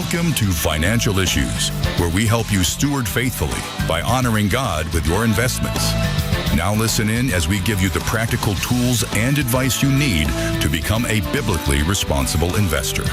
Welcome to Financial Issues, where we help you steward faithfully by honoring God with your investments. Now listen in as we give you the practical tools and advice you need to become a biblically responsible investor.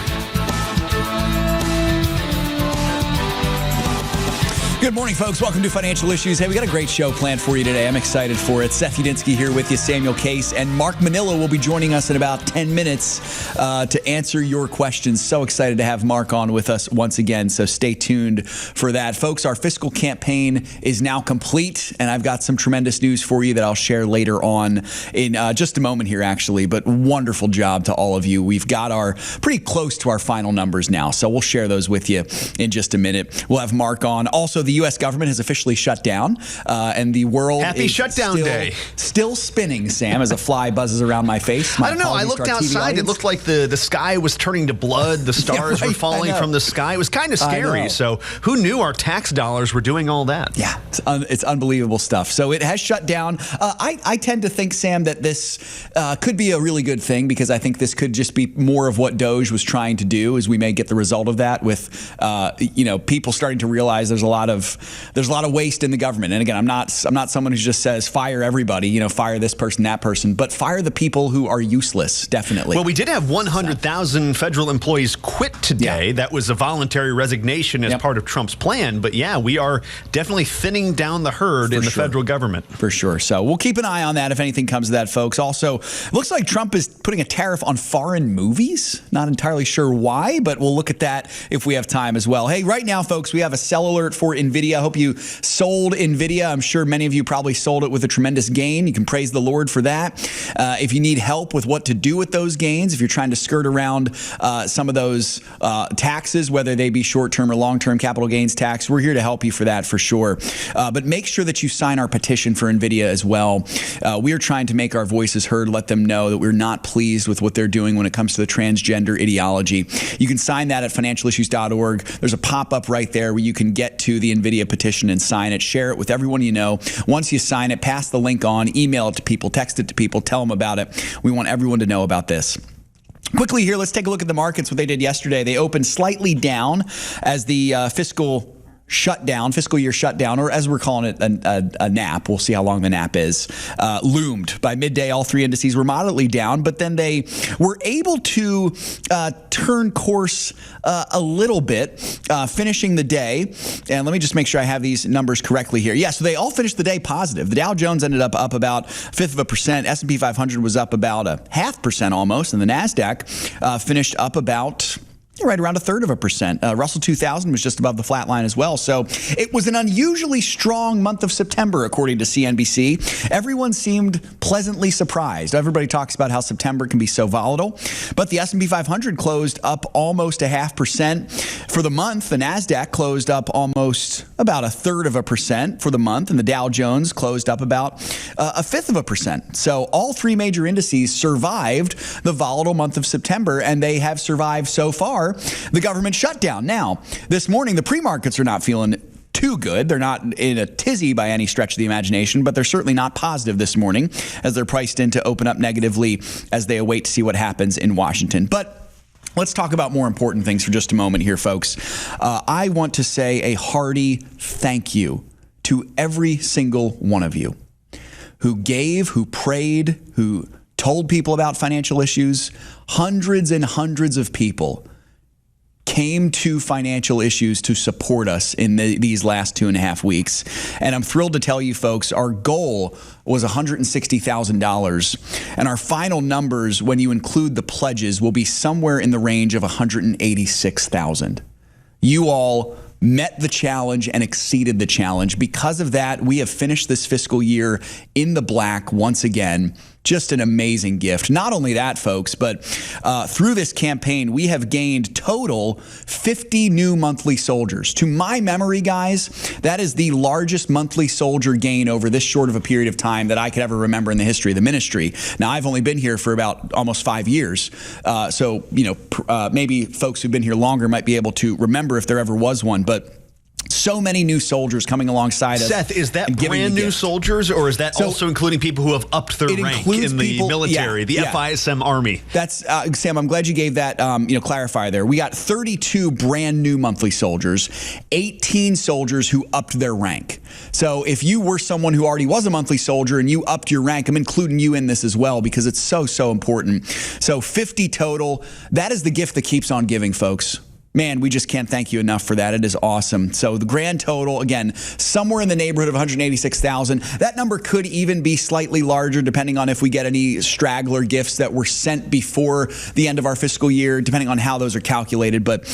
Good morning, folks. Welcome to Financial Issues. Hey, we got a great show planned for you today. I'm excited for it. Seth here with you, Samuel Case, and Mark Minnella will be joining us in about 10 minutes to answer your questions. So excited to have Mark on with us once again, so stay tuned for that. Folks, our fiscal campaign is now complete, and I've got some tremendous news for you that I'll share later on in just a moment here, actually, but wonderful job to all of you. We've got pretty close to our final numbers now, so we'll share those with you in just a minute. We'll have Mark on. Also, the U.S. government has officially shut down, and the world Happy shutdown day. Still spinning, Sam, as a fly buzzes around my face. I don't know. I looked outside. It looked like the sky was turning to blood. The stars were falling from the sky. It was kind of scary. So who knew our tax dollars were doing all that? Yeah, it's unbelievable stuff. So it has shut down. I tend to think, Sam, that this could be a really good thing, because I think this could just be more of what Doge was trying to do, as we may get the result of that with people starting to realize there's a lot of waste in the government. And again, I'm not someone who just says fire everybody, fire this person, that person, but fire the people who are useless, definitely. Well, we did have 100,000 federal employees quit today. Yeah. That was a voluntary resignation as part of Trump's plan. But yeah, we are definitely thinning down the herd in the federal government. For sure. So we'll keep an eye on that if anything comes of that, folks. Also, it looks like Trump is putting a tariff on foreign movies. Not entirely sure why, but we'll look at that if we have time as well. Hey, right now, folks, we have a sell alert for Nvidia. I hope you sold Nvidia. I'm sure many of you probably sold it with a tremendous gain. You can praise the Lord for that. If you need help with what to do with those gains, if you're trying to skirt around some of those taxes, whether they be short-term or long-term capital gains tax, we're here to help you for that for sure. But make sure that you sign our petition for Nvidia as well. We are trying to make our voices heard, let them know that we're not pleased with what they're doing when it comes to the transgender ideology. You can sign that at financialissues.org. There's a pop-up right there where you can get to the Nvidia petition and sign it. Share it with everyone you know. Once you sign it, pass the link on, email it to people, text it to people, tell them about it. We want everyone to know about this. Quickly here, let's take a look at the markets, what they did yesterday. They opened slightly down as the fiscal year shutdown, or as we're calling it, a nap. We'll see how long the nap is, loomed. By midday, all three indices were moderately down, but then they were able to turn course a little bit, finishing the day. And let me just make sure I have these numbers correctly here. Yeah, so they all finished the day positive. The Dow Jones ended up about 0.5%. S&P 500 was up about 0.5% almost, and the NASDAQ finished up about right around 0.33%. Russell 2000 was just above the flat line as well. So it was an unusually strong month of September, according to CNBC. Everyone seemed pleasantly surprised. Everybody talks about how September can be so volatile, but the S&P 500 closed up almost 0.5% for the month. The NASDAQ closed up almost about 0.33% for the month, and the Dow Jones closed up about 0.5%. So all three major indices survived the volatile month of September, and they have survived so far the government shutdown. Now, this morning, the pre-markets are not feeling too good. They're not in a tizzy by any stretch of the imagination, but they're certainly not positive this morning, as they're priced in to open up negatively as they await to see what happens in Washington. But let's talk about more important things for just a moment here, folks. I want to say a hearty thank you to every single one of you who gave, who prayed, who told people about financial issues. Hundreds and hundreds of people came to Financial Issues to support us in these last 2.5 weeks. And I'm thrilled to tell you folks, our goal was $160,000. And our final numbers, when you include the pledges, will be somewhere in the range of $186,000. You all met the challenge and exceeded the challenge. Because of that, we have finished this fiscal year in the black once again. Just an amazing gift. Not only that, folks, but through this campaign, we have gained total 50 new monthly soldiers. To my memory, guys, that is the largest monthly soldier gain over this short of a period of time that I could ever remember in the history of the ministry. Now, I've only been here for about almost 5 years. So, maybe folks who've been here longer might be able to remember if there ever was one. But So many new soldiers coming alongside us. Seth, is that brand new soldiers, or is that also including people who have upped their rank in the military, the FISM Army? That's Sam, I'm glad you gave that clarify there. We got 32 brand new monthly soldiers, 18 soldiers who upped their rank. So if you were someone who already was a monthly soldier and you upped your rank, I'm including you in this as well because it's so important. So 50 total. That is the gift that keeps on giving, folks. Man, we just can't thank you enough for that. It is awesome. So the grand total, again, somewhere in the neighborhood of 186,000. That number could even be slightly larger depending on if we get any straggler gifts that were sent before the end of our fiscal year, depending on how those are calculated. But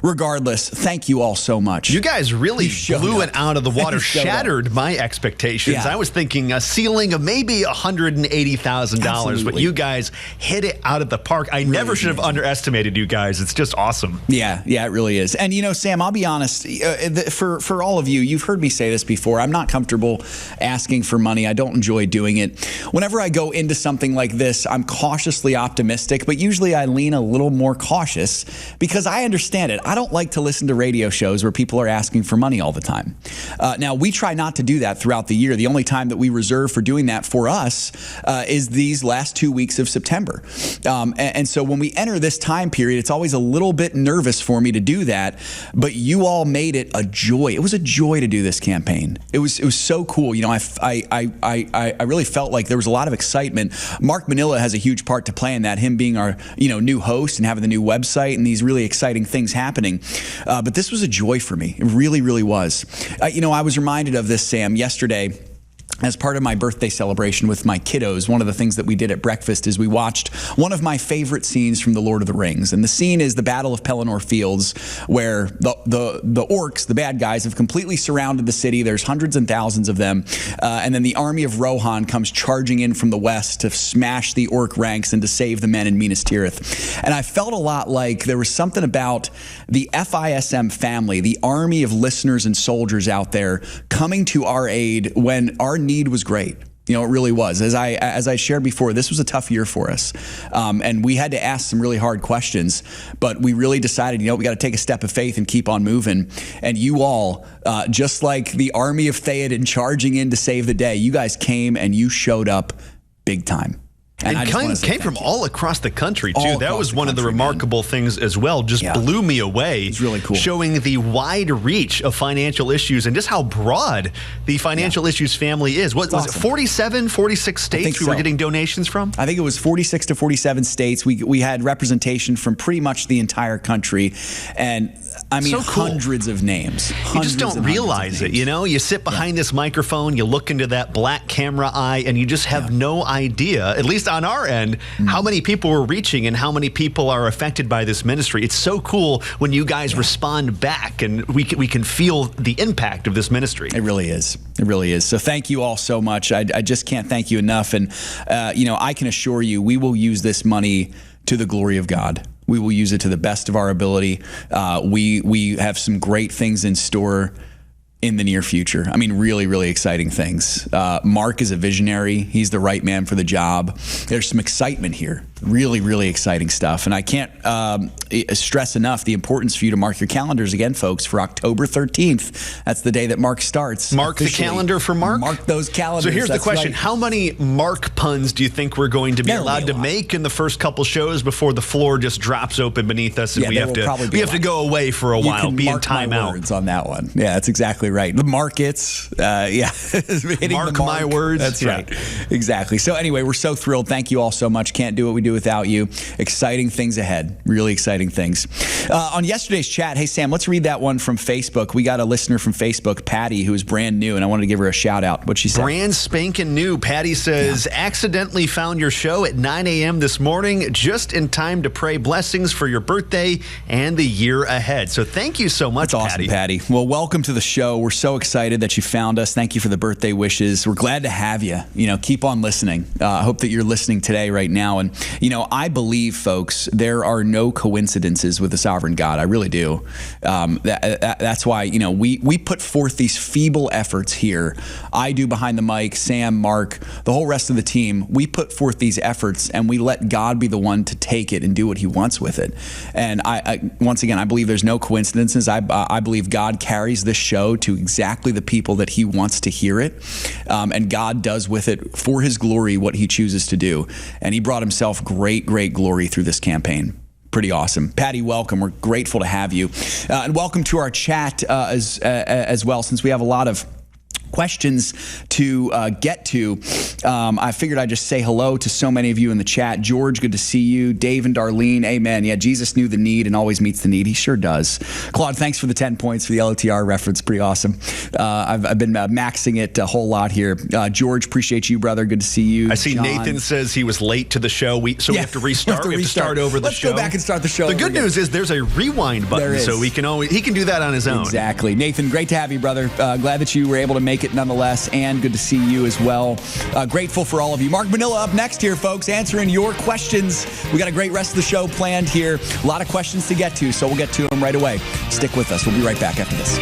regardless, thank you all so much. You guys really blew it out of the water, shattered my expectations. Yeah. I was thinking a ceiling of maybe $180,000, but you guys hit it out of the park. I never should have underestimated you guys. It's just awesome. Yeah, it really is. And, Sam, I'll be honest, for all of you, you've heard me say this before. I'm not comfortable asking for money. I don't enjoy doing it. Whenever I go into something like this, I'm cautiously optimistic, but usually I lean a little more cautious because I understand it. I don't like to listen to radio shows where people are asking for money all the time. Now, we try not to do that throughout the year. The only time that we reserve for doing that for us is these last 2 weeks of September. And so when we enter this time period, it's always a little bit nervous for me to do that, but you all made it a joy. It was a joy to do this campaign. It was so cool. I really felt like there was a lot of excitement. Mark Minnella has a huge part to play in that, him being our new host and having the new website and these really exciting things happening. But this was a joy for me. It really, really was. I was reminded of this, Sam, yesterday. As part of my birthday celebration with my kiddos, one of the things that we did at breakfast is we watched one of my favorite scenes from The Lord of the Rings. And the scene is the Battle of Pelennor Fields, where the orcs, the bad guys, have completely surrounded the city. There's hundreds and thousands of them. And then the army of Rohan comes charging in from the west to smash the orc ranks and to save the men in Minas Tirith. And I felt a lot like there was something about the FISM family, the army of listeners and soldiers out there coming to our aid when our need was great. It really was. As I shared before, this was a tough year for us. And we had to ask some really hard questions, but we really decided, we got to take a step of faith and keep on moving. And you all, just like the army of Theoden charging in to save the day, you guys came and you showed up big time. And came from all across the country, too. That was one of the remarkable things as well. Just blew me away. It's really cool. Showing the wide reach of financial issues and just how broad the financial issues family is. What was it, 47, 46 states we were getting donations from? I think it was 46 to 47 states. We had representation from pretty much the entire country. And I mean, so cool. Hundreds of names. You just don't realize it, You sit behind this microphone, you look into that black camera eye, and you just have no idea, at least on our end, how many people we're reaching and how many people are affected by this ministry. It's so cool when you guys respond back, and we can feel the impact of this ministry. It really is. It really is. So thank you all so much. I just can't thank you enough. And, I can assure you, we will use this money to the glory of God. We will use it to the best of our ability. We have some great things in store in the near future. I mean, really, really exciting things. Mark is a visionary. He's the right man for the job. There's some excitement here. Really, really exciting stuff. And I can't stress enough the importance for you to mark your calendars again, folks, for October 13th. That's the day that Mark starts. Mark officially. The calendar for Mark? Mark those calendars. So here's the question. Right. How many Mark puns do you think we're going to be allowed to make in the first couple shows before the floor just drops open beneath us and we have to go away for a while, be in timeout? Words on that one. Yeah, that's exactly right. The markets, hitting mark the mark. My words. That's right. Exactly. So anyway, we're so thrilled. Thank you all so much. Can't do what we do without you. Exciting things ahead. Really exciting things. On yesterday's chat, hey, Sam, let's read that one from Facebook. We got a listener from Facebook, Patty, who is brand new, and I wanted to give her a shout out. What'd she say? Brand spanking new. Patty says, accidentally found your show at 9 a.m. this morning, just in time to pray blessings for your birthday and the year ahead. So thank you so much, That's awesome, Patty. Well, welcome to the show. We're so excited that you found us. Thank you for the birthday wishes. We're glad to have you. Keep on listening. I hope that you're listening today, right now. And I believe, folks, there are no coincidences with the sovereign God. I really do. That's why, we put forth these feeble efforts here. I do behind the mic, Sam, Mark, the whole rest of the team. We put forth these efforts and we let God be the one to take it and do what he wants with it. And once again, I believe there's no coincidences. I believe God carries this show to exactly the people that he wants to hear it. And God does with it for his glory what he chooses to do. And he brought himself great glory through this campaign. Pretty awesome. Patty, welcome. We're grateful to have you. And welcome to our chat as well, since we have a lot of questions to get to. I figured I'd just say hello to so many of you in the chat. George, good to see you. Dave and Darlene, amen. Yeah, Jesus knew the need and always meets the need. He sure does. Claude, thanks for the 10 points for the LOTR reference. Pretty awesome. I've been maxing it a whole lot here. George, appreciate you, brother. Good to see you. I see John. Nathan says he was late to the show. We have to restart. We have to start over the show. Let's go back and start the show. The good news is there's a rewind button, so he can do that on his own. Exactly. Nathan, great to have you, brother. Glad that you were able to make it nonetheless, and good to see you as well. Grateful for all of you. Mark Minnella up next here, folks, answering your questions. We got a great rest of the show planned here. A lot of questions to get to, so we'll get to them right away. Stick with us. We'll be right back after this.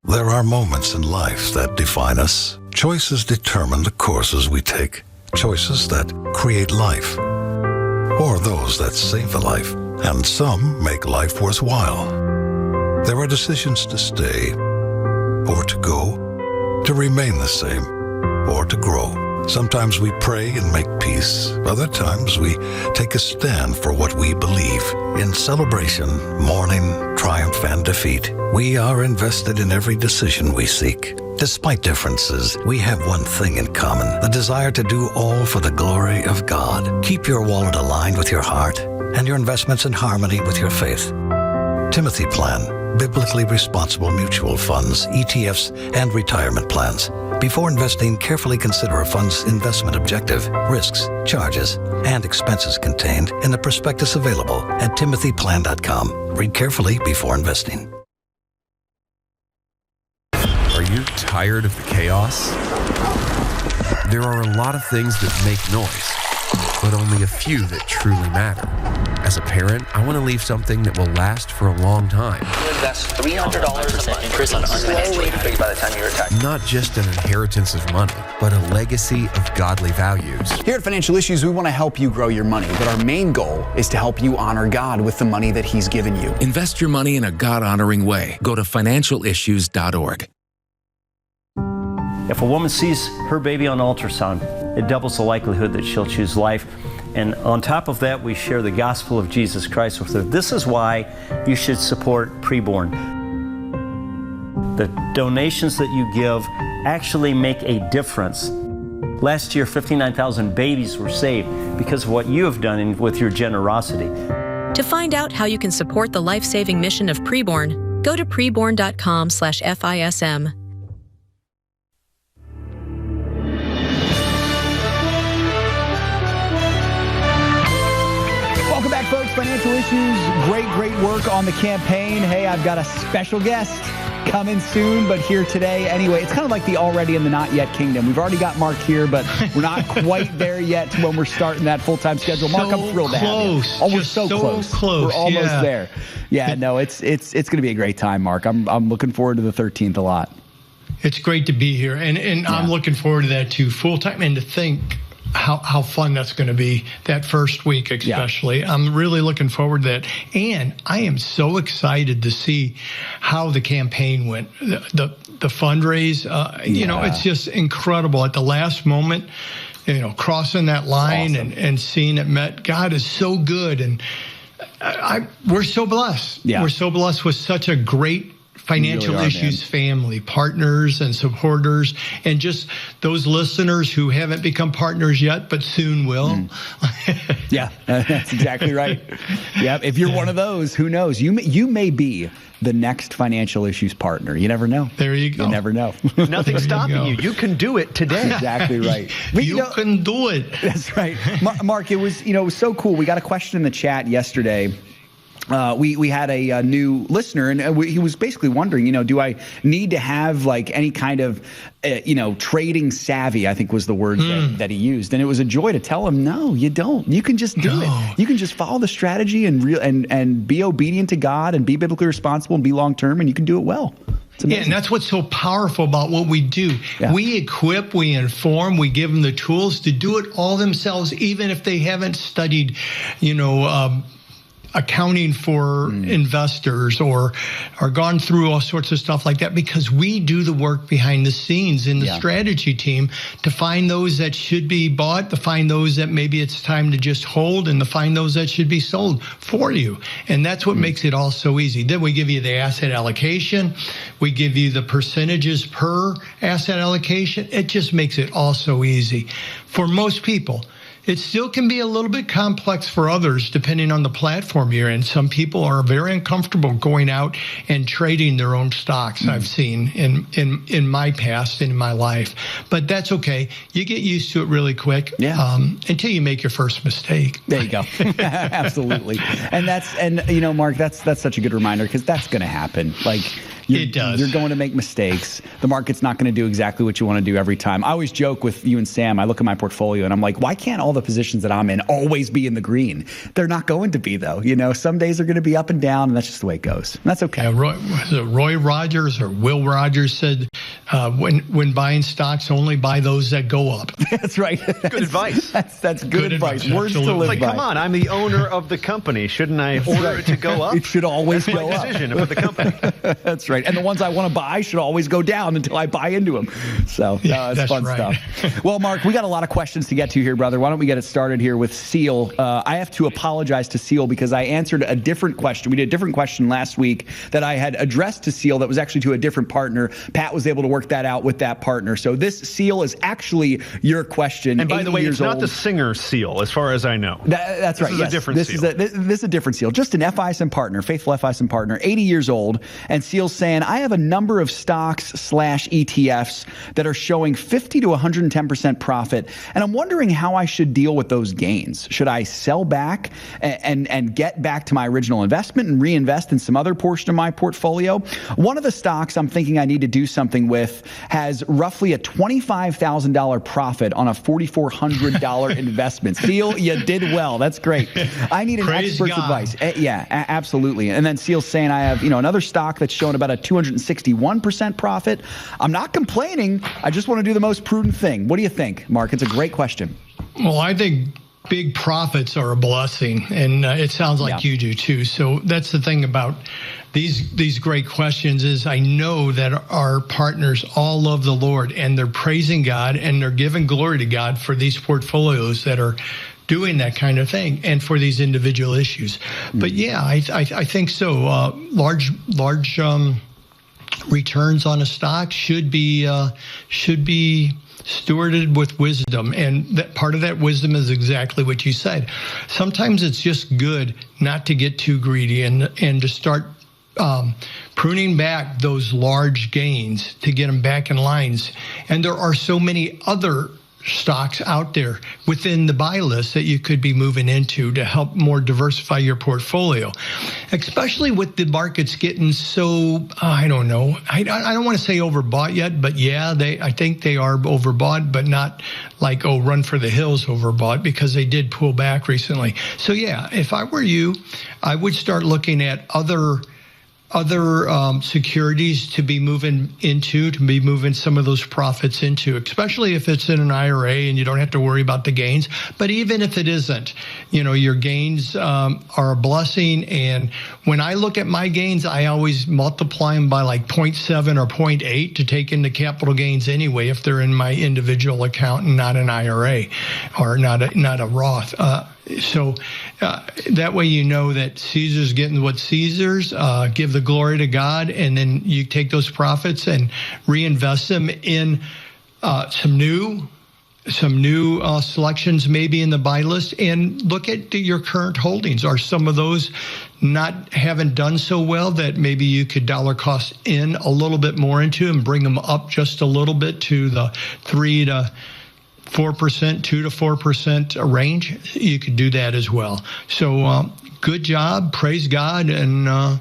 There are moments in life that define us. Choices determine the courses we take. Choices that create life, or those that save a life, and some make life worthwhile. There are decisions to stay, or to go, to remain the same, or to grow. Sometimes we pray and make peace. Other times we take a stand for what we believe. In celebration, mourning, triumph, and defeat, we are invested in every decision we seek. Despite differences, we have one thing in common: the desire to do all for the glory of God. Keep your wallet aligned with your heart and your investments in harmony with your faith. Timothy Plan, biblically responsible mutual funds, ETFs, and retirement plans. Before investing, carefully consider a fund's investment objective, risks, charges, and expenses contained in the prospectus available at timothyplan.com. Read carefully before investing. Are you tired of the chaos? There are a lot of things that make noise, but only a few that truly matter. As a parent, I want to leave something that will last for a long time. You invest $300 a month increase on unmanaged by the time you retire. Not just an inheritance of money, but a legacy of godly values. Here at Financial Issues, we want to help you grow your money, but our main goal is to help you honor God with the money that He's given you. Invest your money in a God-honoring way. Go to financialissues.org. If a woman sees her baby on ultrasound, it doubles the likelihood that she'll choose life. And on top of that, we share the gospel of Jesus Christ with her. This is why you should support preborn. The donations that you give actually make a difference. Last year, 59,000 babies were saved because of what you have done with your generosity. To find out how you can support the life-saving mission of preborn, go to preborn.com/FISM. Welcome back, folks. Financial Issues. Great work on the campaign. Hey, I've got a special guest coming soon, but here today. Anyway, it's kind of like the already and the not yet kingdom. We've already got Mark here, but we're not quite there yet to when we're starting that full-time schedule. Mark, I'm thrilled to have you. Oh, we're so close. We're almost there. Yeah, no, it's going to be a great time, Mark. I'm looking forward to the 13th a lot. It's great to be here, and I'm looking forward to that too, full-time, and to think how fun that's going to be that first week especially. Yeah. I'm really looking forward to that. And I am so excited to see how the campaign went. The fundraise, it's just incredible. At the last moment, crossing that line and seeing it met. God is so good. And we're so blessed. Yeah. We're so blessed with such a great Financial Issues family, partners and supporters, and just those listeners who haven't become partners yet, but soon will. Yeah, that's exactly right. Yeah, if you're one of those, who knows? You may be the next Financial Issues partner. You never know. There you go. You never know. Nothing's stopping you. You can do it today. Exactly right. You can do it. That's right. Mark, it was so cool. We got a question in the chat yesterday. we had a new listener, and he was basically wondering, do I need to have like any kind of, trading savvy, I think was the word that he used. And it was a joy to tell him, no, you don't. You can just do it. You can just follow the strategy and be obedient to God and be biblically responsible and be long-term, and you can do it well. Yeah, and that's what's so powerful about what we do. Yeah. We equip, we inform, we give them the tools to do it all themselves, even if they haven't studied, accounting for investors or gone through all sorts of stuff like that, because we do the work behind the scenes in the strategy team to find those that should be bought, to find those that maybe it's time to just hold, and to find those that should be sold for you. And that's what makes it all so easy. Then we give you the asset allocation. We give you the percentages per asset allocation. It just makes it all so easy for most people. It still can be a little bit complex for others, depending on the platform you're in. Some people are very uncomfortable going out and trading their own stocks. I've seen in my past, in my life, but that's okay. You get used to it really quick, until you make your first mistake. There you go. Absolutely. And Mark, that's such a good reminder, because that's going to happen. It does. You're going to make mistakes. The market's not going to do exactly what you want to do every time. I always joke with you and Sam. I look at my portfolio and I'm like, why can't all the positions that I'm in always be in the green? They're not going to be, though. Some days are going to be up and down, and that's just the way it goes. And that's okay. Roy Rogers or Will Rogers said, when buying stocks, only buy those that go up. That's right. Good advice. That's good advice. Words to live by. Come on, I'm the owner of the company. Shouldn't I order it to go up? It should always go up. That's my decision for the company. That's right. And the ones I want to buy should always go down until I buy into them. So it's fun stuff. Well, Mark, we got a lot of questions to get to here, brother. Why don't we get it started here with Seal? I have to apologize to Seal because I answered a different question. We did a different question last week that I had addressed to Seal that was actually to a different partner. Pat was able to work that out with that partner. So this, Seal, is actually your question. And by the way, it's not the singer Seal, as far as I know. That's right. This is a different Seal. This is a different Seal. Just an FISM partner, faithful FISM partner, 80 years old. And Seal's saying, I have a number of stocks/ETFs that are showing 50 to 110% profit, and I'm wondering how I should deal with those gains. Should I sell back and get back to my original investment and reinvest in some other portion of my portfolio? One of the stocks I'm thinking I need to do something with has roughly a $25,000 profit on a $4,400 investment. Seal, you did well. That's great. I need an expert's advice. Absolutely. And then Seal's saying I have another stock that's showing about a 261% profit. I'm not complaining. I just want to do the most prudent thing. What do you think, Mark? It's a great question. Well, I think big profits are a blessing, and it sounds like you do too. So that's the thing about these great questions is I know that our partners all love the Lord, and they're praising God, and they're giving glory to God for these portfolios that are doing that kind of thing, and for these individual issues. But I think so. Large returns on a stock should be stewarded with wisdom, and that part of that wisdom is exactly what you said. Sometimes it's just good not to get too greedy and to start pruning back those large gains to get them back in lines. And there are so many other stocks out there within the buy list that you could be moving into to help more diversify your portfolio, especially with the markets getting so, I don't know, I don't want to say overbought yet, but I think they are overbought, but not like, run for the hills overbought, because they did pull back recently. So if I were you, I would start looking at other securities to be moving some of those profits into, especially if it's in an IRA and you don't have to worry about the gains. But even if it isn't, your gains are a blessing. And when I look at my gains, I always multiply them by like 0.7 or 0.8 to take into capital gains anyway, if they're in my individual account and not an IRA or not a Roth. So that way that Caesar's getting what's Caesar's, give the glory to God, and then you take those profits and reinvest them in some new selections maybe in the buy list, and look at your current holdings. Are some of those haven't done so well that maybe you could dollar cost in a little bit more into and bring them up just a little bit to the 3 to 4%, 2 to 4% range? You could do that as well. So good job. Praise God. And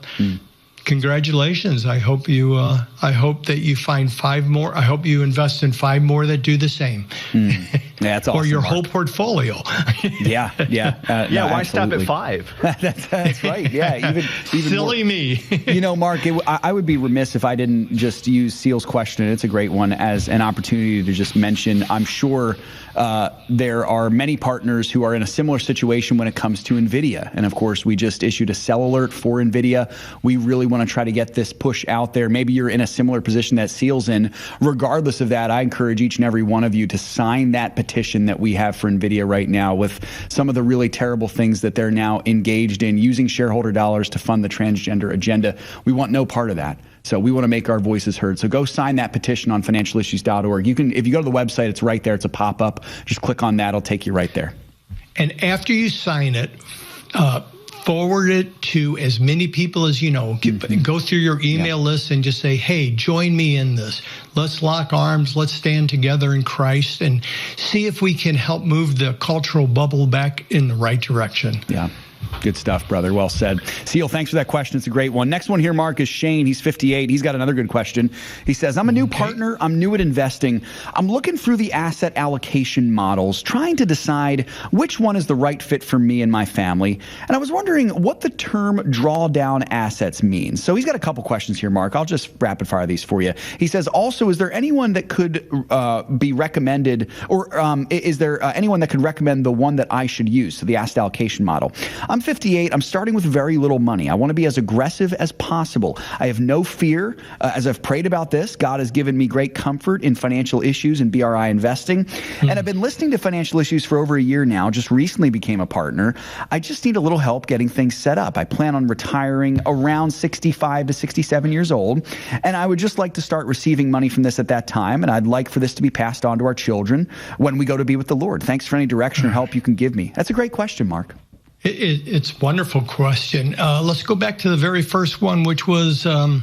congratulations. I hope that you find 5 more. I hope you invest in 5 more that do the same. Yeah, that's awesome. Or your whole portfolio. Yeah. No, why stop at 5? That's right. Yeah, even silly more. me. Mark, I would be remiss if I didn't just use Seal's question. It's a great one as an opportunity to just mention. I'm sure there are many partners who are in a similar situation when it comes to Nvidia, and of course, we just issued a sell alert for Nvidia. We really want to try to get this push out there. Maybe you're in a similar position that Seal's in. Regardless of that, I encourage each and every one of you to sign that petition that we have for Nvidia right now with some of the really terrible things that they're now engaged in, using shareholder dollars to fund the transgender agenda. We want no part of that. So we want to make our voices heard. So go sign that petition on financialissues.org. You can, if you go to the website, it's right there. It's a pop-up. Just click on that. It'll take you right there. And after you sign it, forward it to as many people as you know. Go through your email list and just say, hey, join me in this. Let's lock arms. Let's stand together in Christ and see if we can help move the cultural bubble back in the right direction. Yeah. Good stuff, brother. Well said. Seal, thanks for that question. It's a great one. Next one here, Mark, is Shane. He's 58. He's got another good question. He says, I'm a new partner. I'm new at investing. I'm looking through the asset allocation models, trying to decide which one is the right fit for me and my family. And I was wondering what the term drawdown assets means. So he's got a couple questions here, Mark. I'll just rapid fire these for you. He says, also, is there anyone that could be recommended, or is there anyone that could recommend the one that I should use, so the asset allocation model? I'm 58. I'm starting with very little money. I want to be as aggressive as possible. I have no fear. As I've prayed about this, God has given me great comfort in financial issues and BRI investing. And I've been listening to Financial Issues for over a year now, just recently became a partner. I just need a little help getting things set up. I plan on retiring around 65 to 67 years old, and I would just like to start receiving money from this at that time, and I'd like for this to be passed on to our children when we go to be with the Lord. Thanks for any direction or help you can give me. That's a great question, Mark. It's a wonderful question. Let's go back to the very first one, which was the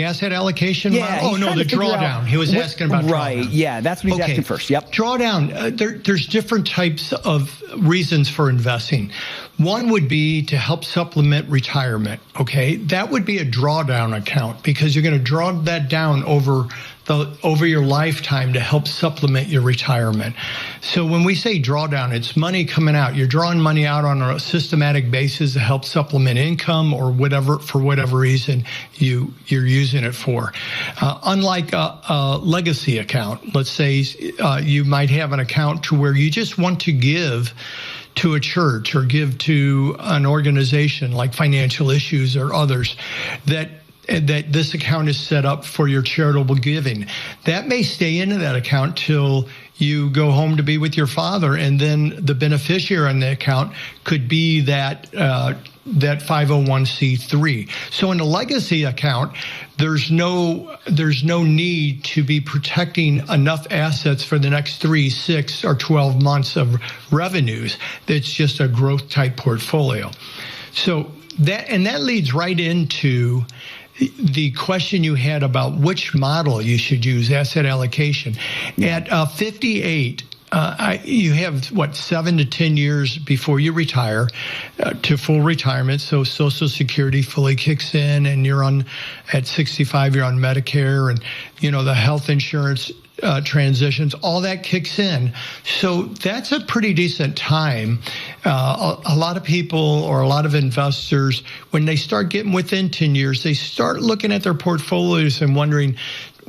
asset allocation model? Oh, no, the drawdown. He was asking about drawdown. Right, yeah, that's what he's asking first. Yep. Drawdown, there's different types of reasons for investing. One would be to help supplement retirement, okay? That would be a drawdown account because you're going to draw that down over your lifetime to help supplement your retirement. So when we say drawdown, it's money coming out. You're drawing money out on a systematic basis to help supplement income or whatever, for whatever reason you're using it for. Unlike a legacy account, let's say you might have an account to where you just want to give to a church or give to an organization like Financial Issues or others, that this account is set up for your charitable giving. That may stay into that account till you go home to be with your father, and then the beneficiary on the account could be that 501c3. So in a legacy account, there's no need to be protecting enough assets for the next 3, 6, or 12 months of revenues. That's just a growth type portfolio. So that leads right into the question you had about which model you should use, asset allocation. At 58, you have, 7 to 10 years before you retire to full retirement. So Social Security fully kicks in, and at 65, you're on Medicare, and, the health insurance transitions, all that kicks in. So that's a pretty decent time. A lot of people or a lot of investors, when they start getting within 10 years, they start looking at their portfolios and wondering,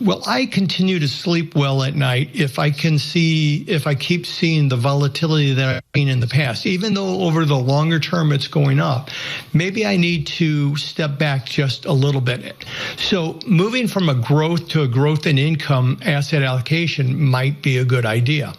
will I continue to sleep well at night if I keep seeing the volatility that I've seen in the past? Even though over the longer term it's going up, maybe I need to step back just a little bit. So moving from a growth to a growth in income asset allocation might be a good idea.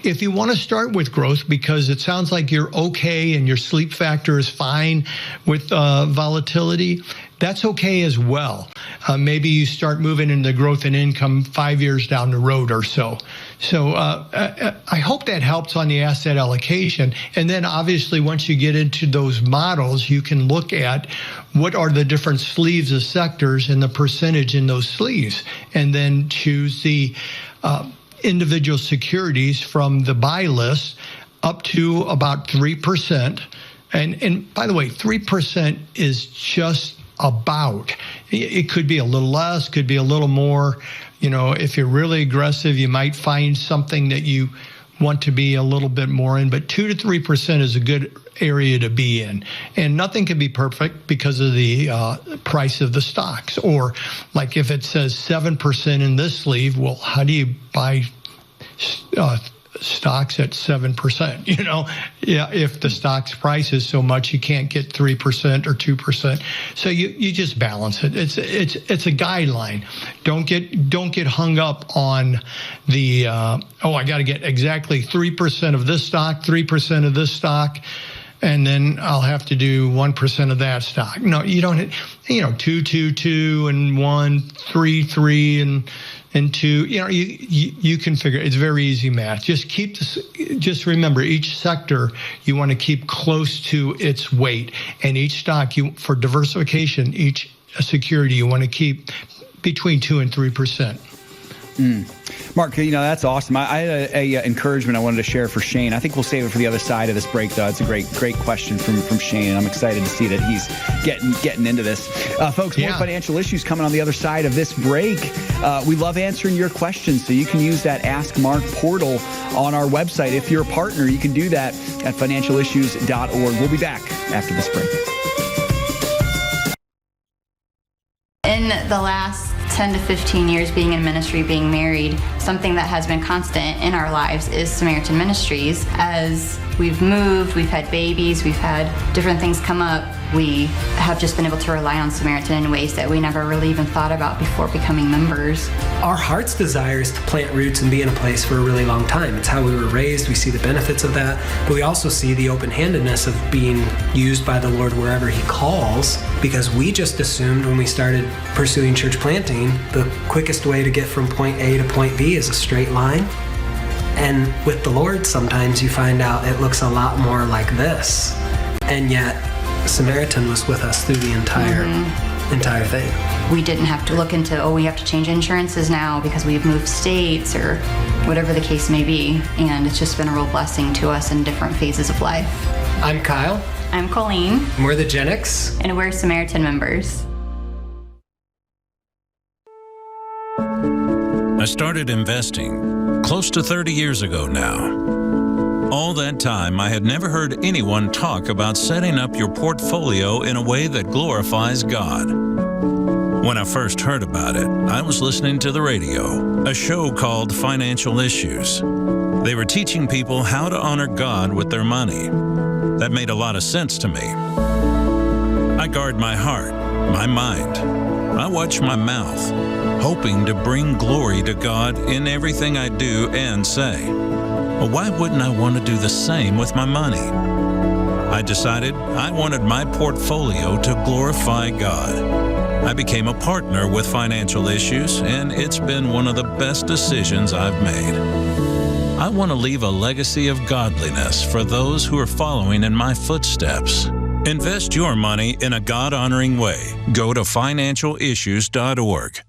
If you want to start with growth because it sounds like you're okay and your sleep factor is fine with volatility, that's okay as well. Maybe you start moving into growth and income 5 years down the road or so. So I hope that helps on the asset allocation. And then obviously once you get into those models, you can look at what are the different sleeves of sectors and the percentage in those sleeves, and then choose the individual securities from the buy list up to about 3%. And by the way, 3% is just about. It could be a little less, could be a little more. If you're really aggressive, you might find something that you want to be a little bit more in, but 2 to 3% is a good area to be in. And nothing can be perfect because of the price of the stocks. Or like if it says 7% in this sleeve, well, how do you buy stocks at 7%? If the stock's price is so much, you can't get 3% or 2%. So you just balance it. It's a guideline. Don't get hung up on the I got to get exactly 3% of this stock, 3% of this stock, and then I'll have to do 1% of that stock. No, you don't. 2, 2, 2, and 1, 3, 3, and 2. You can figure. It's very easy math. Just remember, each sector you want to keep close to its weight, and each stock for diversification, each security you want to keep between 2 and 3%. Mark, that's awesome. I had a encouragement I wanted to share for Shane. I think we'll save it for the other side of this break, though. It's a great question from Shane, and I'm excited to see that he's getting into this. Folks, more financial issues coming on the other side of this break. We love answering your questions, so you can use that Ask Mark portal on our website. If you're a partner, you can do that at financialissues.org. We'll be back after this break. In the last 10 to 15 years being in ministry, being married, something that has been constant in our lives is Samaritan Ministries. As we've moved, we've had babies, we've had different things come up, we have just been able to rely on Samaritan in ways that we never really even thought about before becoming members. Our heart's desire is to plant roots and be in a place for a really long time. It's how we were raised. We see the benefits of that, but we also see the open-handedness of being used by the Lord wherever He calls, because we just assumed when we started pursuing church planting, the quickest way to get from point A to point B is a straight line. And with the Lord, sometimes you find out it looks a lot more like this. And yet, Samaritan was with us through the entire thing. We didn't have to look into, we have to change insurances now because we've moved states or whatever the case may be. And it's just been a real blessing to us in different phases of life. I'm Kyle. I'm Colleen. We're the Gen X. And we're Samaritan members. I started investing close to 30 years ago now. All that time, I had never heard anyone talk about setting up your portfolio in a way that glorifies God. When I first heard about it, I was listening to the radio, a show called Financial Issues. They were teaching people how to honor God with their money. That made a lot of sense to me. I guard my heart, my mind. I watch my mouth, hoping to bring glory to God in everything I do and say. Well, why wouldn't I want to do the same with my money? I decided I wanted my portfolio to glorify God. I became a partner with Financial Issues, and it's been one of the best decisions I've made. I want to leave a legacy of godliness for those who are following in my footsteps. Invest your money in a God-honoring way. Go to financialissues.org.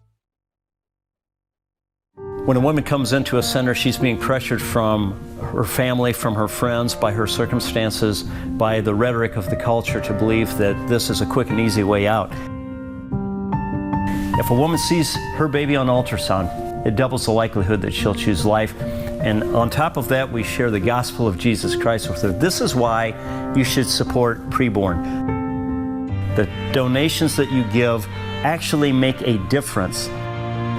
When a woman comes into a center, she's being pressured from her family, from her friends, by her circumstances, by the rhetoric of the culture to believe that this is a quick and easy way out. If a woman sees her baby on ultrasound, it doubles the likelihood that she'll choose life. And on top of that, we share the gospel of Jesus Christ with her. This is why you should support preborn. The donations that you give actually make a difference.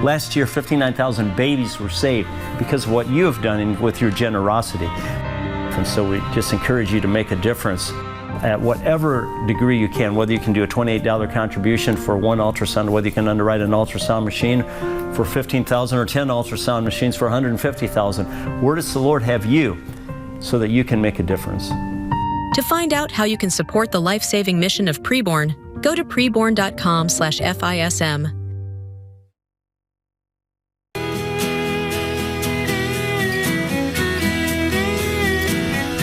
Last year, 59,000 babies were saved because of what you have done with your generosity. And so we just encourage you to make a difference at whatever degree you can, whether you can do a $28 contribution for one ultrasound, whether you can underwrite an ultrasound machine for $15,000 or 10 ultrasound machines for $150,000. Where does the Lord have you so that you can make a difference? To find out how you can support the life-saving mission of Preborn, go to preborn.com/FISM.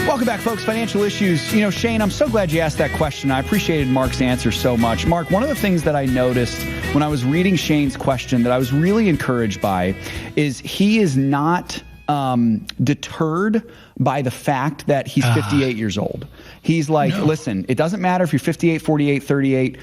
Welcome back, folks. Financial Issues. Shane, I'm so glad you asked that question. I appreciated Mark's answer so much. Mark, one of the things that I noticed when I was reading Shane's question that I was really encouraged by is he is not deterred by the fact that he's 58 years old. He's like, listen, it doesn't matter if you're 58, 48, 38.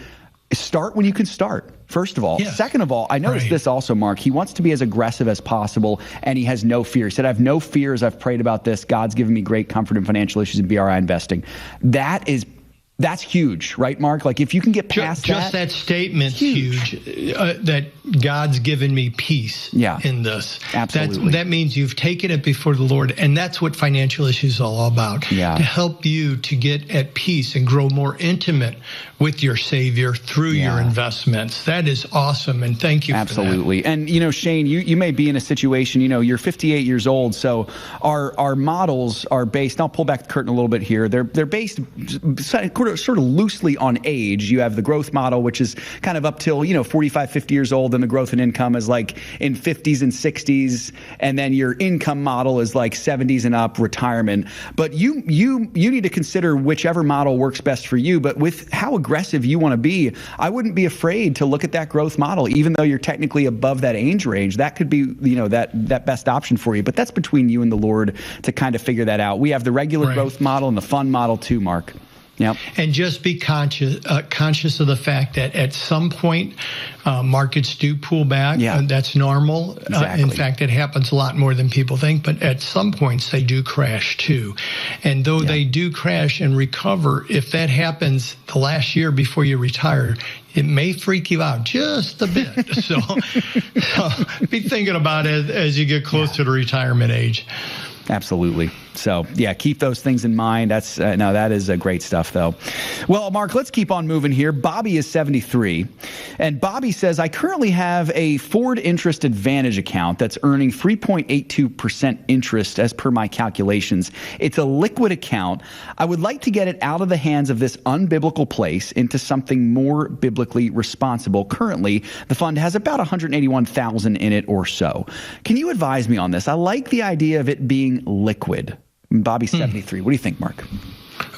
Start when you can start, first of all. Yeah. Second of all, I noticed this also, Mark. He wants to be as aggressive as possible, and he has no fear. He said, I have no fears. I've prayed about this. God's given me great comfort in financial issues and BRI investing. That's huge, right, Mark? Like, if you can get past just that statement's huge. That God's given me peace in this. Absolutely. That means you've taken it before the Lord, and that's what financial issues are all about. Yeah. To help you to get at peace and grow more intimate with your Savior through your investments. That is awesome, and thank you Absolutely. for that. And, Shane, you may be in a situation, you're 58 years old, so our models are based, I'll pull back the curtain a little bit here, they're based sort of loosely on age. You have the growth model, which is kind of up till 45, 50 years old, and the growth in income is like in 50s and 60s, and then your income model is like 70s and up, retirement. But you need to consider whichever model works best for you. But with how aggressive you want to be, I wouldn't be afraid to look at that growth model, even though you're technically above that age range. That could be that best option for you. But that's between you and the Lord to kind of figure that out. We have the regular growth model and the fund model too, Mark. Yep. And just be conscious of the fact that at some point markets do pull back. Yeah. That's normal. Exactly. In fact, it happens a lot more than people think. But at some points, they do crash too. And though they do crash and recover, if that happens the last year before you retire, it may freak you out just a bit. So be thinking about it as you get close to the retirement age. Absolutely. So, keep those things in mind. That is great stuff, though. Well, Mark, let's keep on moving here. Bobby is 73, and Bobby says, I currently have a Ford Interest Advantage account that's earning 3.82% interest as per my calculations. It's a liquid account. I would like to get it out of the hands of this unbiblical place into something more biblically responsible. Currently, the fund has about $181,000 in it or so. Can you advise me on this? I like the idea of it being liquid. Bobby's 73. What do you think, Mark?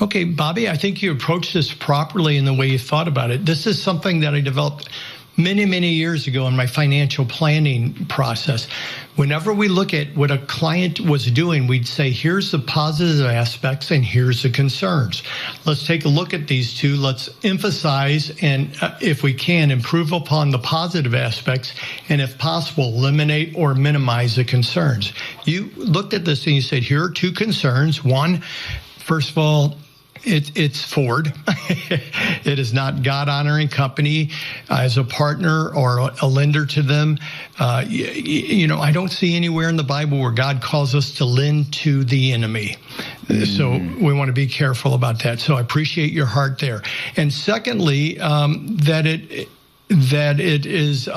Okay, Bobby, I think you approached this properly in the way you thought about it. This is something that I developed many, many years ago in my financial planning process. Whenever we look at what a client was doing, we'd say, here's the positive aspects and here's the concerns. Let's take a look at these two. Let's emphasize and, if we can, improve upon the positive aspects, and if possible, eliminate or minimize the concerns. You looked at this and you said, here are two concerns. One, first of all, it's Ford. It is not God-honoring company as a partner or a lender to them. I don't see anywhere in the Bible where God calls us to lend to the enemy. So we want to be careful about that. So I appreciate your heart there. And secondly, that it is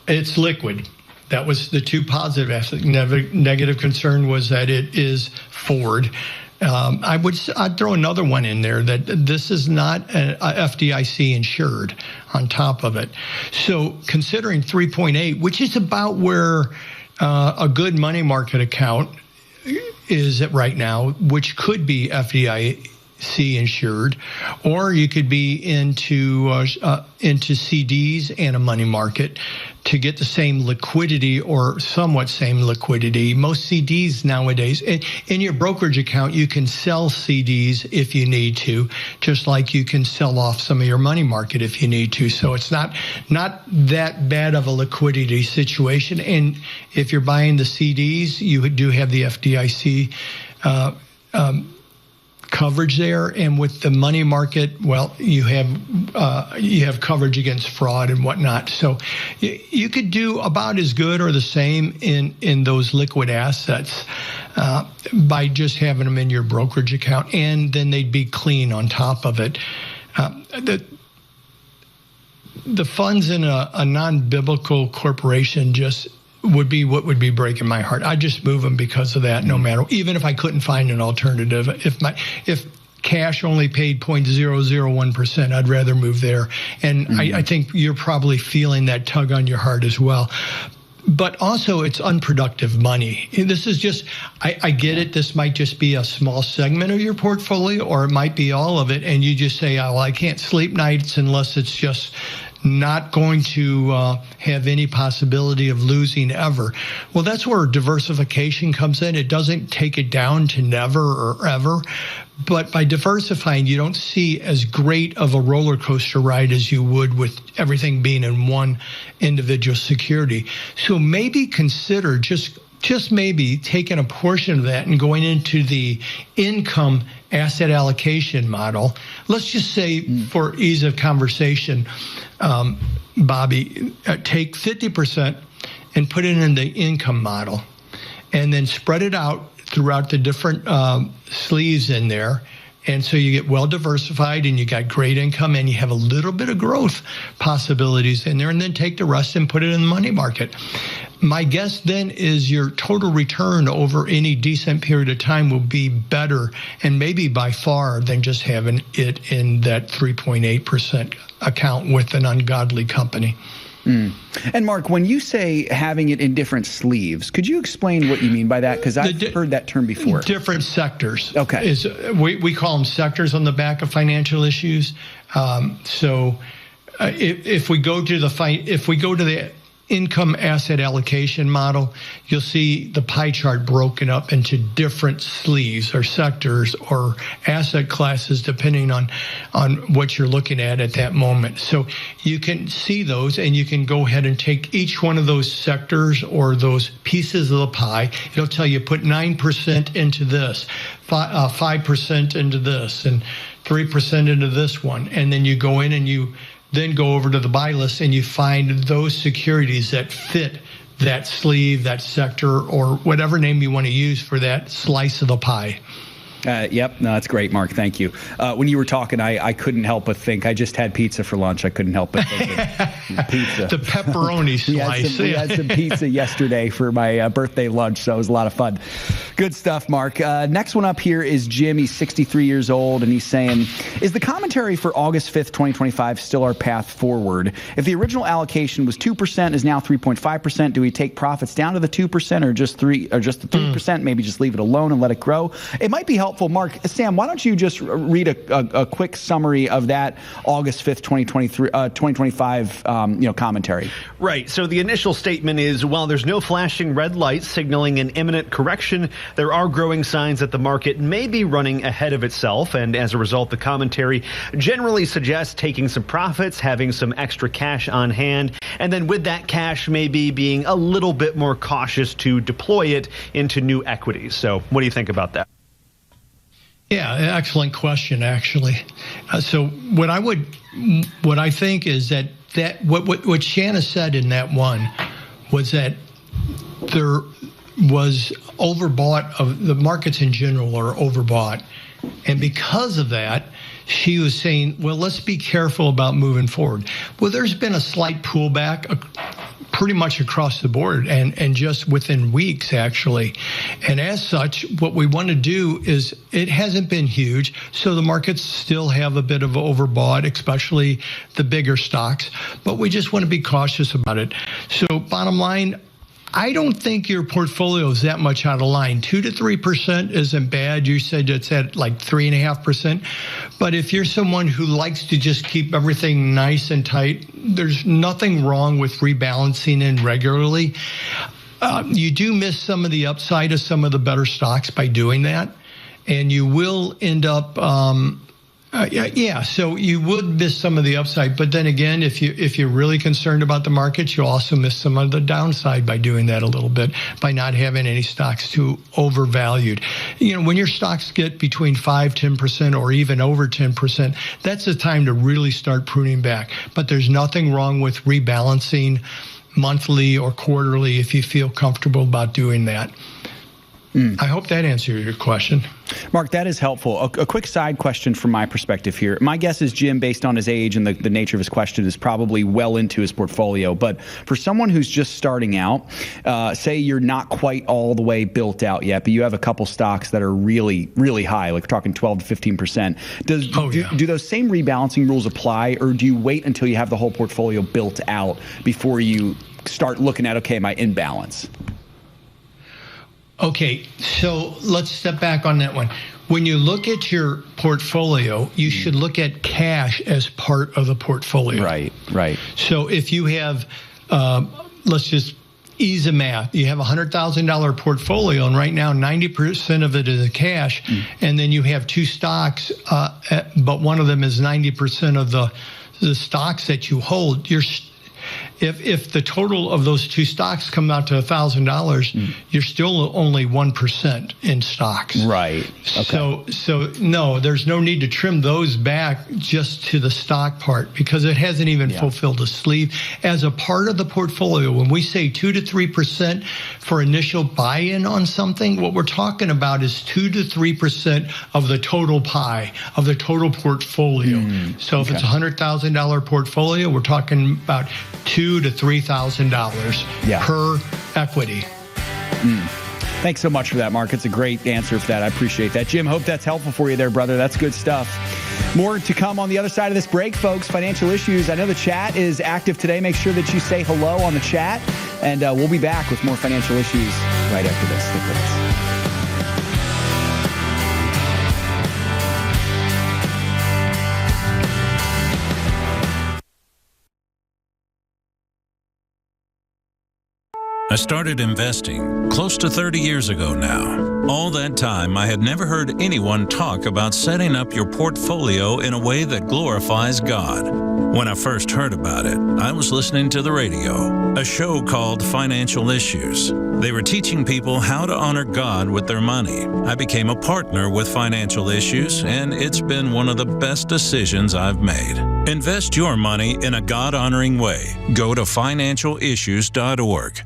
it's liquid. That was the two positive aspects. Negative concern was that it is Ford. I'd throw another one in there, that this is not a FDIC insured on top of it. So considering 3.8, which is about where a good money market account is at right now, which could be FDIC insured, or you could be into CDs and a money market to get the same liquidity or somewhat same liquidity. Most CDs nowadays, in your brokerage account, you can sell CDs if you need to, just like you can sell off some of your money market if you need to. So it's not that bad of a liquidity situation. And if you're buying the CDs, you do have the FDIC coverage there, and with the money market, well, you have coverage against fraud and whatnot. So you could do about as good or the same in those liquid assets by just having them in your brokerage account, and then they'd be clean on top of it. The funds in a non-biblical corporation just would be what would be breaking my heart. I just move them because of that, no matter, even if I couldn't find an alternative. If cash only paid 0.001%, I'd rather move there. And I think you're probably feeling that tug on your heart as well. But also, it's unproductive money. This is just, I get it, this might just be a small segment of your portfolio, or it might be all of it, and you just say, oh, well, I can't sleep nights unless it's just not going to have any possibility of losing ever. Well, that's where diversification comes in. It doesn't take it down to never or ever. But by diversifying, you don't see as great of a roller coaster ride as you would with everything being in one individual security. So maybe consider just maybe taking a portion of that and going into the income asset allocation model. Let's just say, for ease of conversation, Bobby, take 50% and put it in the income model, and then spread it out throughout the different sleeves in there. And so you get well diversified and you got great income and you have a little bit of growth possibilities in there, and then take the rest and put it in the money market. My guess then is your total return over any decent period of time will be better, and maybe by far, than just having it in that 3.8% account with an ungodly company. And Mark, when you say having it in different sleeves, could you explain what you mean by that? Because I've heard that term before. Different sectors. Okay. We call them sectors on the back of financial issues. If we go to the income asset allocation model, you'll see the pie chart broken up into different sleeves or sectors or asset classes, depending on what you're looking at that moment. So you can see those, and you can go ahead and take each one of those sectors or those pieces of the pie. It'll tell you put 9% into this, 5% into this, and 3% into this one. And then you go in and you then go over to the buy list and you find those securities that fit that sleeve, that sector, or whatever name you want to use for that slice of the pie. Yep. No, that's great, Mark. Thank you. When you were talking, I couldn't help but think. I just had pizza for lunch. I couldn't help but think pizza. The pepperoni slice. We had some pizza yesterday for my birthday lunch, so it was a lot of fun. Good stuff, Mark. Next one up here is Jim. He's 63 years old, and he's saying, is the commentary for August 5th, 2025 still our path forward? If the original allocation was 2%, is now 3.5%, do we take profits down to the 2% or just the 3%? Maybe just leave it alone and let it grow? It might be helpful. Mark, Sam, why don't you just read a quick summary of that August 5th, 2025 commentary? Right. So the initial statement is, while there's no flashing red lights signaling an imminent correction, there are growing signs that the market may be running ahead of itself. And as a result, the commentary generally suggests taking some profits, having some extra cash on hand, and then with that cash maybe being a little bit more cautious to deploy it into new equities. So what do you think about that? Yeah, excellent question, actually. So what I think is that what Shanna said in that one was that there was overbought, of the markets in general are overbought. And because of that, she was saying, well, let's be careful about moving forward. Well, there's been a slight pullback pretty much across the board, and just within weeks, actually. And as such, what we want to do is, it hasn't been huge, so the markets still have a bit of overbought, especially the bigger stocks, but we just want to be cautious about it. So bottom line, I don't think your portfolio is that much out of line. 2 to 3% isn't bad. You said it's at like 3.5%. But if you're someone who likes to just keep everything nice and tight, there's nothing wrong with rebalancing in regularly. You do miss some of the upside of some of the better stocks by doing that. And you will end up so you would miss some of the upside, but then again, if you're really concerned about the markets, you'll also miss some of the downside by doing that a little bit, by not having any stocks too overvalued. When your stocks get between 5-10% or even over 10%, that's the time to really start pruning back. But there's nothing wrong with rebalancing monthly or quarterly if you feel comfortable about doing that. I hope that answered your question. Mark, that is helpful. A quick side question from my perspective here. My guess is Jim, based on his age and the nature of his question, is probably well into his portfolio. But for someone who's just starting out, say you're not quite all the way built out yet, but you have a couple stocks that are really, really high, like we're talking 12 to 15%. Do those same rebalancing rules apply, or do you wait until you have the whole portfolio built out before you start looking at, okay, my imbalance? Okay, so let's step back on that one. when you look at your portfolio, you should look at cash as part of the portfolio. Right. So if you have, let's just ease the math. You have a $100,000 portfolio, and right now 90% of it is cash, and then you have two stocks, but one of them is 90% of the stocks that you hold. If the total of those two stocks come out to $1,000, you're still only 1% in stocks. Right. Okay. So no, there's no need to trim those back just to the stock part, because it hasn't even fulfilled the sleeve. As a part of the portfolio, when we say 2 to 3% for initial buy-in on something, what we're talking about is 2 to 3% of the total pie, of the total portfolio. So if it's a $100,000 portfolio, we're talking about $2,000 to $3,000 per equity. Thanks so much for that, Mark. It's a great answer for that. I appreciate that. Jim, hope that's helpful for you there, brother. That's good stuff. More to come on the other side of this break, folks. Financial issues. I know the chat is active today. Make sure that you say hello on the chat, and we'll be back with more financial issues right after this. Stick with us. I started investing close to 30 years ago now. All that time, I had never heard anyone talk about setting up your portfolio in a way that glorifies God. When I first heard about it, I was listening to the radio, a show called Financial Issues. They were teaching people how to honor God with their money. I became a partner with Financial Issues, and it's been one of the best decisions I've made. Invest your money in a God-honoring way. Go to financialissues.org.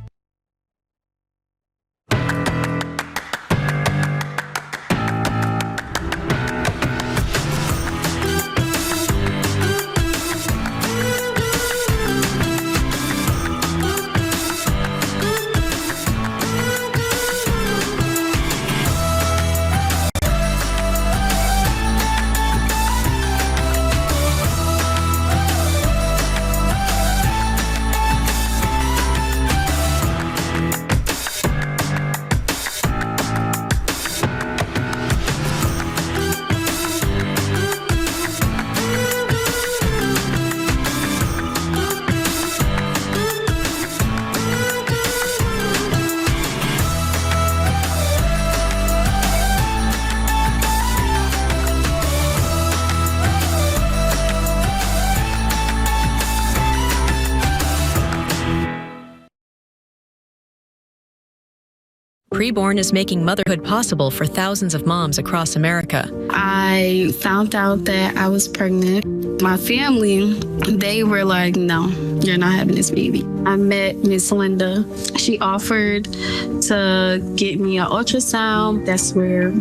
Preborn is making motherhood possible for thousands of moms across America. I found out that I was pregnant. My family, they were like, no, you're not having this baby. I met Miss Linda. She offered to get me an ultrasound. That's where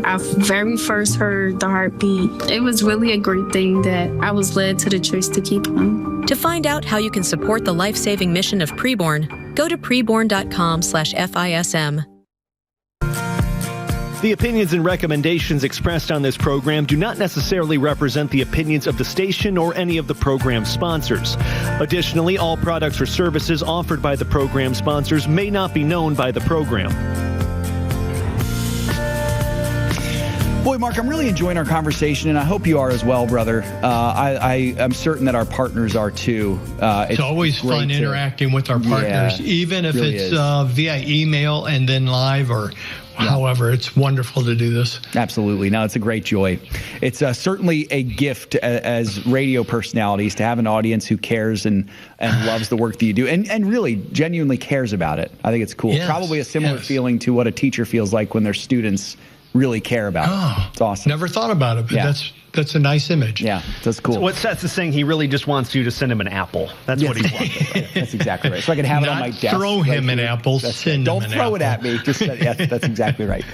I very first heard the heartbeat. It was really a great thing that I was led to the choice to keep on. To find out how you can support the life-saving mission of Preborn, go to preborn.com/FISM. The opinions and recommendations expressed on this program do not necessarily represent the opinions of the station or any of the program sponsors. Additionally, all products or services offered by the program sponsors may not be known by the program. Boy, Mark, I'm really enjoying our conversation, and I hope you are as well, brother. I'm certain that our partners are too. It's always fun interacting with our partners, even if really it's via email and then live or however. It's wonderful to do this. Absolutely. No, it's a great joy. It's certainly a gift as radio personalities to have an audience who cares and loves the work that you do and really genuinely cares about it. I think it's cool. Yes, probably a similar feeling to what a teacher feels like when their students really care about it. It's awesome. Never thought about it, but that's a nice image. Yeah, that's cool. So what Seth is saying, he really just wants you to send him an apple. That's what he wants. That's exactly right. So I can have it on my desk. Throw him an apple. Don't throw it at me. Just that's exactly right.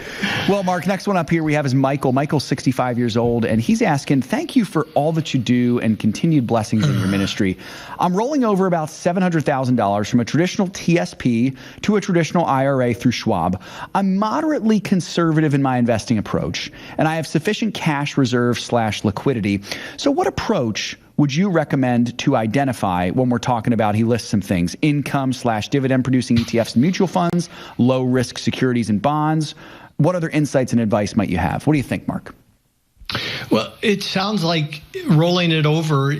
Well, Mark, next one up here we have is Michael. Michael's 65 years old, and he's asking, thank you for all that you do and continued blessings in your ministry. I'm rolling over about $700,000 from a traditional TSP to a traditional IRA through Schwab. I'm moderately conservative in my investing approach, and I have sufficient cash reserve / liquidity. So what approach would you recommend to identify when we're talking about, he lists some things, income/dividend producing ETFs and mutual funds, low risk securities and bonds? What other insights and advice might you have? What do you think, Mark? Well, it sounds like rolling it over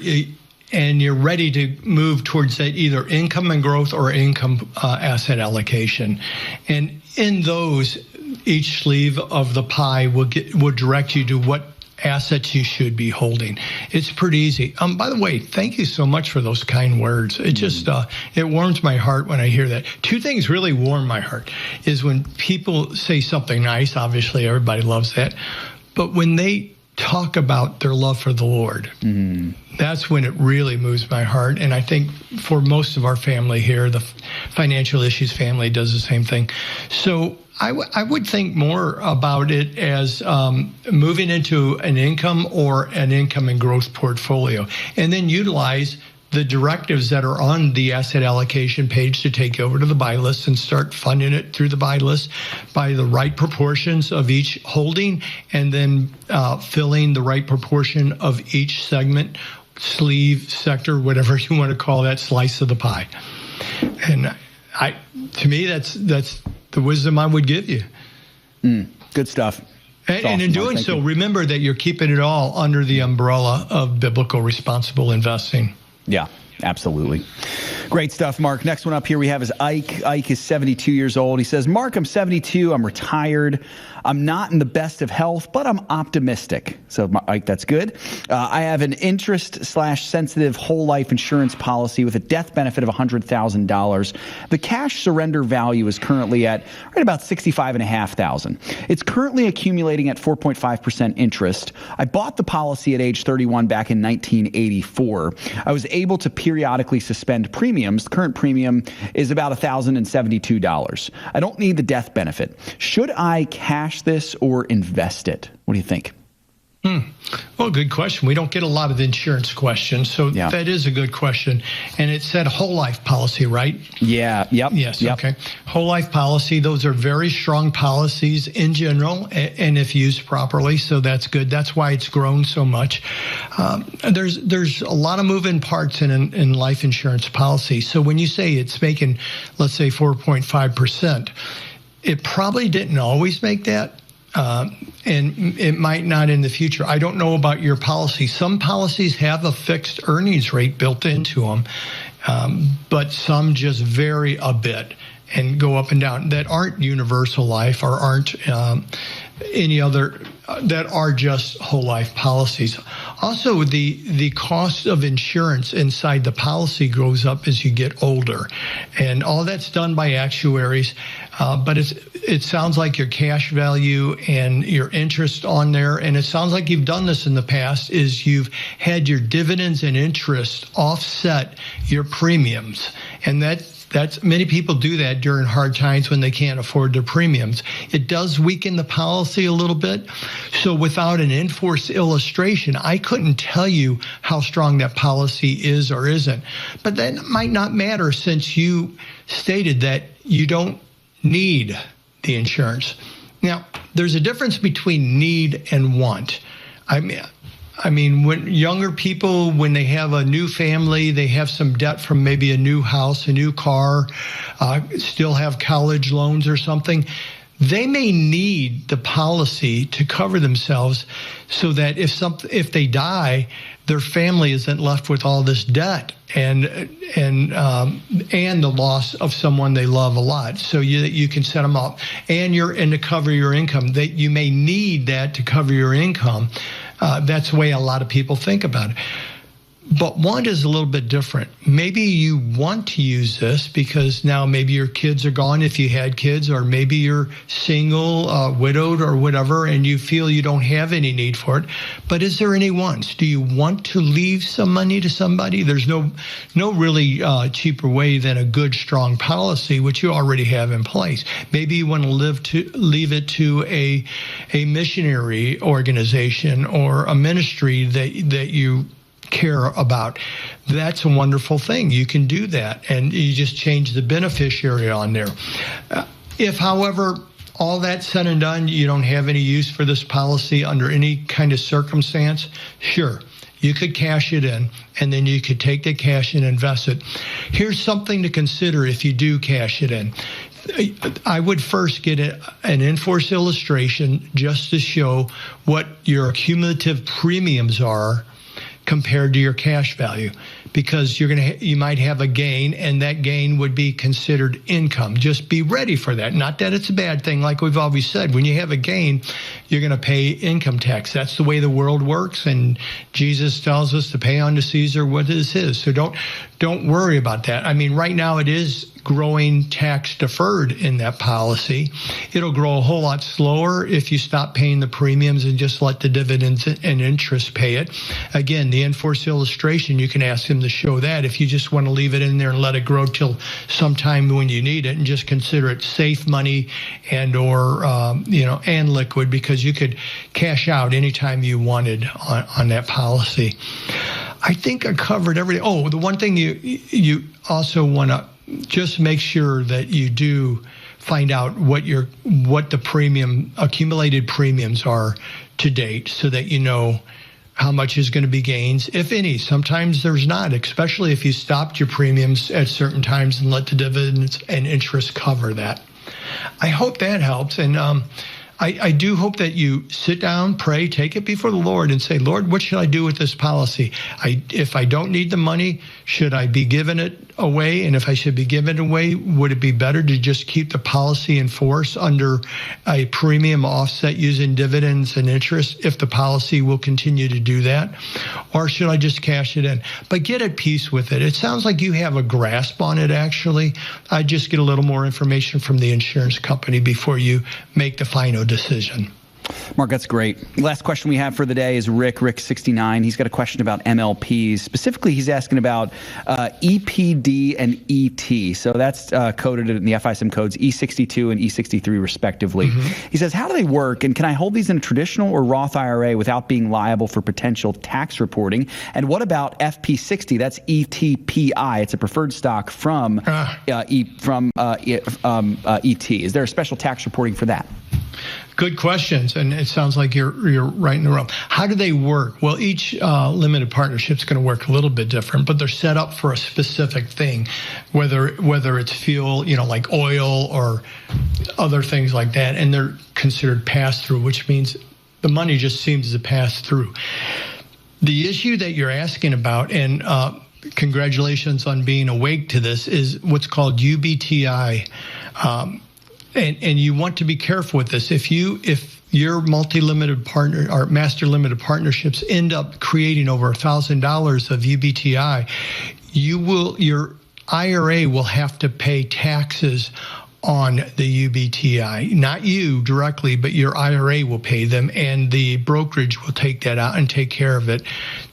and you're ready to move towards that either income and growth or income asset allocation. And in those, each sleeve of the pie will direct you to what assets you should be holding. It's pretty easy. By the way, thank you so much for those kind words. It just, it warms my heart when I hear that. Two things really warm my heart is when people say something nice. Obviously, everybody loves that. But when they talk about their love for the Lord, that's when it really moves my heart. And I think for most of our family here, the Financial Issues family does the same thing. So I would think more about it as moving into an income or an income and growth portfolio, and then utilize the directives that are on the asset allocation page to take over to the buy list and start funding it through the buy list by the right proportions of each holding, and then filling the right proportion of each segment, sleeve, sector, whatever you want to call that slice of the pie. And to me, that's the wisdom I would give you. Good stuff. And in doing so, remember that you're keeping it all under the umbrella of biblical responsible investing. Yeah, absolutely. Great stuff, Mark. Next one up here we have is Ike. Ike is 72 years old. He says, Mark, I'm 72. I'm retired. I'm not in the best of health, but I'm optimistic. So, Ike, that's good. I have an interest/sensitive whole life insurance policy with a death benefit of $100,000. The cash surrender value is currently at right about $65,500. It's currently accumulating at 4.5% interest. I bought the policy at age 31 back in 1984. I was able to periodically suspend premiums. The current premium is about $1,072. I don't need the death benefit. Should I cash this or invest it? What do you think? Well, good question. We don't get a lot of insurance questions, so that is a good question. And it said whole life policy, right? Yeah. Yep. Yes. Yep. Okay. Whole life policy. Those are very strong policies in general, and if used properly, so that's good. That's why it's grown so much. There's a lot of moving parts in life insurance policy. So when you say it's making, let's say 4.5%, it probably didn't always make that. And it might not in the future. I don't know about your policy. Some policies have a fixed earnings rate built into them, but some just vary a bit and go up and down that aren't universal life or aren't any other that are just whole life policies. Also, the cost of insurance inside the policy goes up as you get older, and all that's done by actuaries. But it sounds like your cash value and your interest on there, and it sounds like you've done this in the past, is you've had your dividends and interest offset your premiums, and that's many people do that during hard times when they can't afford their premiums. It does weaken the policy a little bit. So without an in-force illustration, I couldn't tell you how strong that policy is or isn't. But that might not matter since you stated that you don't need the insurance. Now, there's a difference between need and want. I mean, when younger people, when they have a new family, they have some debt from maybe a new house, a new car, still have college loans or something, they may need the policy to cover themselves so that if they die, their family isn't left with all this debt and the loss of someone they love a lot. So you can set them up, and to cover your income. That you may need that to cover your income. That's the way a lot of people think about it. But want is a little bit different. Maybe you want to use this because now maybe your kids are gone if you had kids, or maybe you're single, widowed, or whatever, and you feel you don't have any need for it. But is there any wants? Do you want to leave some money to somebody? There's no really cheaper way than a good, strong policy, which you already have in place. Maybe you want to leave it to a missionary organization or a ministry that you care about. That's a wonderful thing. You can do that, and you just change the beneficiary on there. If, however, all that said and done, you don't have any use for this policy under any kind of circumstance, sure, You could cash it in, and then you could take the cash and invest it. Here's something to consider if you do cash it in. I would first get an in-force illustration just to show what your cumulative premiums are compared to your cash value, because you might have a gain, and that gain would be considered income. Just be ready for that. Not that it's a bad thing, like we've always said. When you have a gain, you're going to pay income tax. That's the way the world works, and Jesus tells us to pay unto Caesar what is his. So don't worry about that. I mean, right now it is growing tax deferred in that policy. It'll grow a whole lot slower if you stop paying the premiums and just let the dividends and interest pay it. Again, the in-force illustration, you can ask him to show that if you just want to leave it in there and let it grow till sometime when you need it, and just consider it safe money and or and liquid, because you could cash out anytime you wanted on that policy. I think I covered everything. Oh, the one thing you also want to just make sure that you do find out what the accumulated premiums are to date, so that you know how much is going to be gains, if any. Sometimes there's not, especially if you stopped your premiums at certain times and let the dividends and interest cover that. I hope that helps. And I do hope that you sit down, pray, take it before the Lord and say, Lord, what should I do with this policy? If I don't need the money, should I be giving it away? And if I should be giving it away, would it be better to just keep the policy in force under a premium offset using dividends and interest if the policy will continue to do that? Or should I just cash it in? But get at peace with it. It sounds like you have a grasp on it, actually. I'd just get a little more information from the insurance company before you make the final decision. Mark, that's great. Last question we have for the day is Rick69. He's got a question about MLPs. Specifically, he's asking about EPD and ET. So that's coded in the FISM codes E62 and E63 respectively. He says, how do they work, and can I hold these in a traditional or Roth IRA without being liable for potential tax reporting? And what about FP60? That's ETPI. It's a preferred stock from ET. Is there a special tax reporting for that? Good questions, and it sounds like you're right in the room. How do they work? Well, each limited partnership is going to work a little bit different, but they're set up for a specific thing, whether it's fuel, like oil or other things like that, and they're considered pass-through, which means the money just seems to pass through. The issue that you're asking about, and congratulations on being awake to this, is what's called UBTI. And you want to be careful with this. If your multi-limited partner or master limited partnerships end up creating over $1,000 of UBTI, your IRA will have to pay taxes on the UBTI. Not you directly, but your IRA will pay them, and the brokerage will take that out and take care of it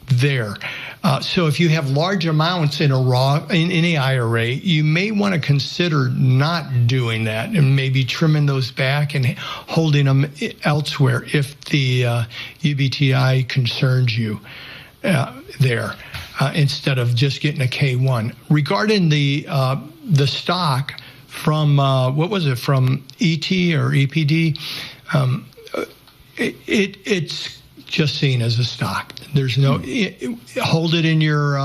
there. So if you have large amounts in any IRA, you may want to consider not doing that and maybe trimming those back and holding them elsewhere if the UBTI concerns you there, instead of just getting a K1. Regarding the stock from from ET or EPD, it's just seen as a stock. There's no hold it in your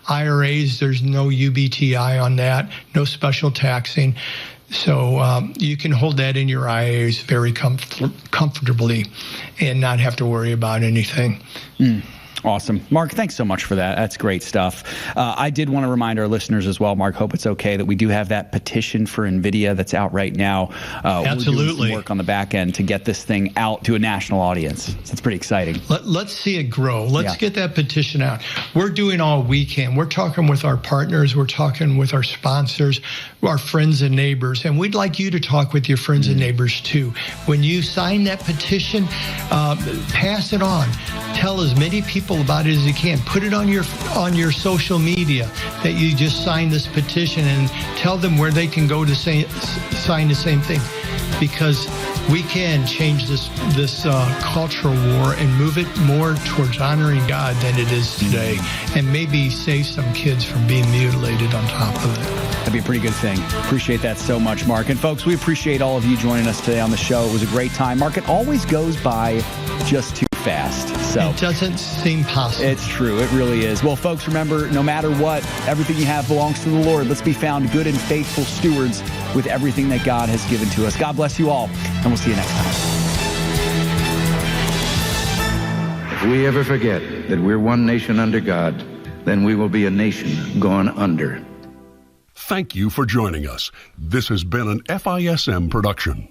IRAs. There's no UBTI on that. No special taxing. So you can hold that in your IRAs very comfortably and not have to worry about anything. Awesome. Mark, thanks so much for that. That's great stuff. I did want to remind our listeners as well, Mark, hope it's okay, that we do have that petition for Nvidia that's out right now. Absolutely. We're doing some work on the back end to get this thing out to a national audience. So it's pretty exciting. Let's see it grow. Let's get that petition out. We're doing all we can. We're talking with our partners. We're talking with our sponsors, our friends and neighbors. And we'd like you to talk with your friends and neighbors too. When you sign that petition, pass it on. Tell as many people about it as you can. Put it on your social media that you just signed this petition, and tell them where they can go to sign the same thing, because we can change this cultural war and move it more towards honoring God than it is today, and maybe save some kids from being mutilated on top of it. That'd be a pretty good thing. Appreciate that so much, Mark. And folks, we appreciate all of you joining us today on the show. It was a great time. Mark, it always goes by just too fast. So it doesn't seem possible. It's true. It really is. Well, folks, remember, no matter what, everything you have belongs to the Lord. Let's be found good and faithful stewards with everything that God has given to us. God bless you all, and we'll see you next time. If we ever forget that we're one nation under God, then we will be a nation gone under. Thank you for joining us. This has been an FISM production.